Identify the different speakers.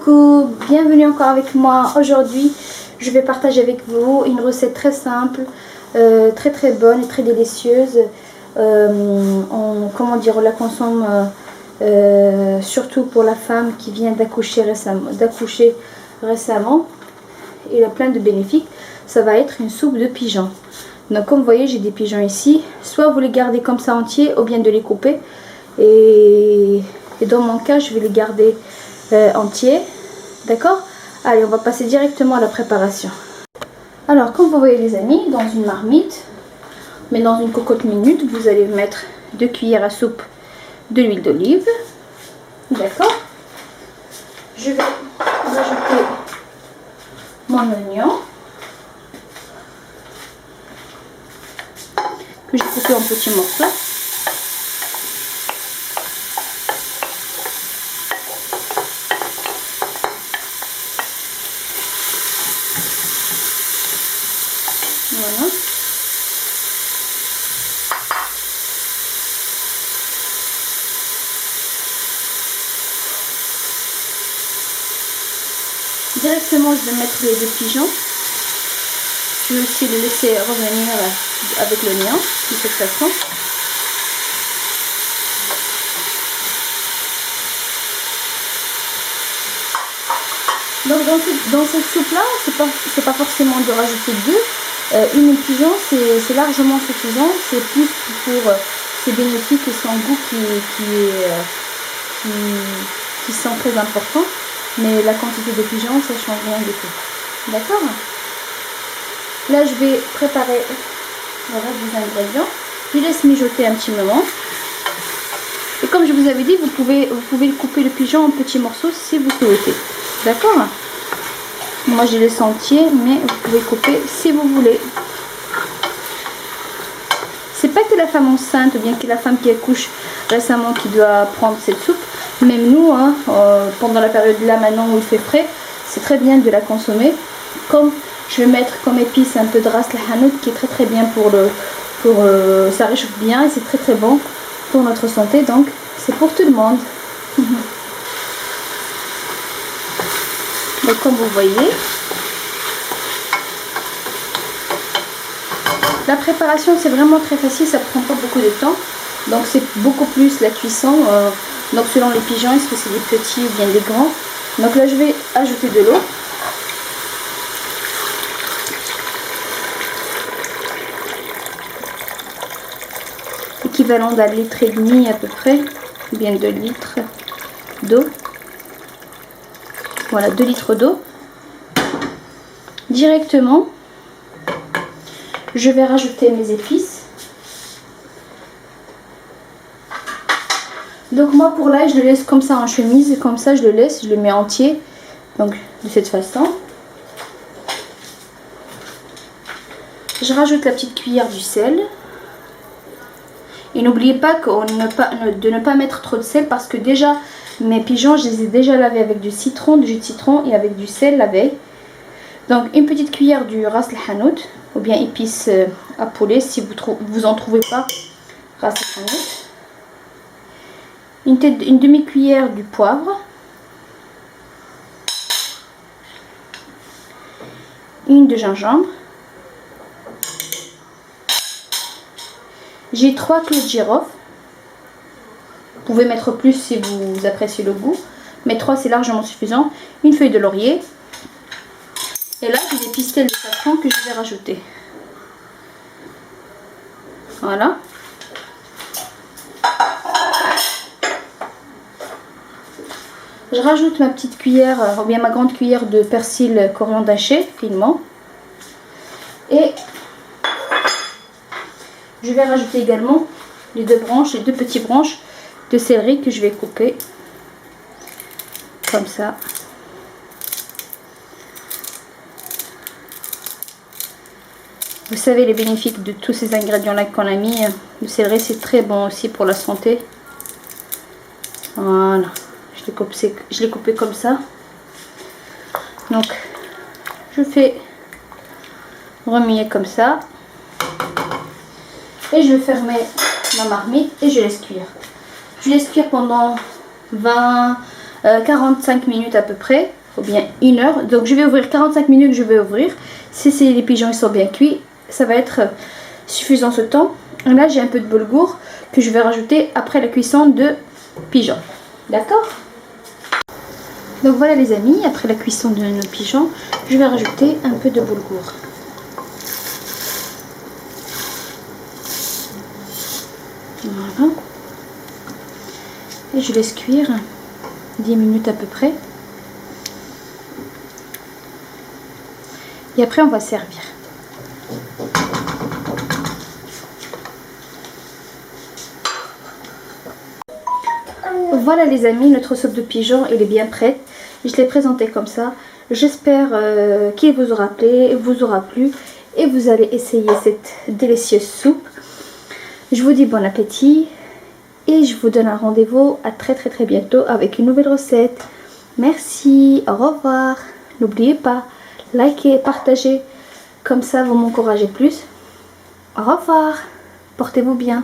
Speaker 1: coucou, bienvenue encore avec moi. Aujourd'hui je vais partager avec vous une recette très simple, très bonne et très délicieuse. Comment dire, on la consomme surtout pour la femme qui vient d'accoucher récemment. Il a plein de bénéfices. Ça va être une soupe de pigeons. Donc comme vous voyez, j'ai des pigeons ici. Soit vous les gardez comme ça entiers ou bien de les couper. Et dans mon cas, je vais les garder entiers. D'accord? Allez, on va passer directement à la préparation. Alors, comme vous voyez les amis, dans une marmite, mais dans une cocotte minute, vous allez mettre 2 cuillères à soupe de l'huile d'olive. D'accord? Je vais rajouter mon oignon que j'ai coupé en petits morceaux. Voilà. Directement, je vais mettre les 2 pigeons. Je vais aussi les laisser revenir avec l'oignon de cette façon. Donc dans cette soupe là, c'est pas forcément de rajouter 2. Une pigeon c'est largement suffisant. C'est plus pour ses bénéfices et son goût qui sont très importants. Mais la quantité de pigeons, ça change rien du tout. D'accord? Là, je vais préparer le reste des ingrédients. Je laisse mijoter un petit moment. Et comme je vous avais dit, vous pouvez couper le pigeon en petits morceaux si vous souhaitez. D'accord? Moi, je les laisse entiers, mais vous pouvez couper si vous voulez. C'est pas que la femme enceinte ou bien que la femme qui accouche récemment qui doit prendre cette soupe. Même nous, hein, pendant la période là maintenant où il fait frais, c'est très bien de la consommer. Comme je vais mettre comme épice un peu de ras al-hanout qui est très bien ça réchauffe bien et c'est très bon pour notre santé. Donc c'est pour tout le monde. Donc comme vous voyez, la préparation c'est vraiment très facile, ça prend pas beaucoup de temps. Donc c'est beaucoup plus la cuisson. Donc selon les pigeons, est-ce que c'est des petits ou bien des grands. Donc là je vais ajouter de l'eau. Équivalent d'1,5 litre à peu près, ou bien 2 litres d'eau. Voilà, 2 litres d'eau. Directement, je vais rajouter mes épices. Donc moi pour là, je le laisse comme ça en chemise, comme ça je le mets entier. Donc de cette façon. Je rajoute la petite cuillère du sel. Et n'oubliez pas de ne pas mettre trop de sel parce que déjà mes pigeons, je les ai déjà lavés avec du jus de citron et avec du sel la veille. Donc une petite cuillère du ras al-hanout ou bien épices à poulet si vous en trouvez pas ras al-hanout. Une demi-cuillère du poivre. Une de gingembre. J'ai 3 clous de girofle. Vous pouvez mettre plus si vous appréciez le goût. Mais 3 c'est largement suffisant. Une feuille de laurier. Et là j'ai des pistils de safran que je vais rajouter. Voilà. Je rajoute ma petite cuillère, ou bien ma grande cuillère de persil coriandre haché finement. Et je vais rajouter également les 2 petites branches de céleri que je vais couper comme ça. Vous savez les bénéfices de tous ces ingrédients là qu'on a mis. Le céleri c'est très bon aussi pour la santé. Voilà. Je l'ai coupé comme ça. Donc je fais remuer comme ça. Et je vais fermer ma marmite et je laisse cuire. Je laisse cuire pendant 45 minutes à peu près. ou bien 1 heure. Donc je vais ouvrir 45 minutes, je vais ouvrir. Si les pigeons ils sont bien cuits, ça va être suffisant ce temps. Et là j'ai un peu de boulgour que je vais rajouter après la cuisson de pigeons. D'accord? Donc voilà les amis, après la cuisson de nos pigeons, je vais rajouter un peu de boulgour. Voilà. Et je laisse cuire 10 minutes à peu près. Et après on va servir. Voilà les amis, notre soupe de pigeon elle est bien prête. Je l'ai présentée comme ça. J'espère qu'il vous aura plu et vous allez essayer cette délicieuse soupe. Je vous dis bon appétit et je vous donne un rendez-vous à très bientôt avec une nouvelle recette. Merci, au revoir. N'oubliez pas, likez, partagez, comme ça vous m'encouragez plus. Au revoir, portez-vous bien.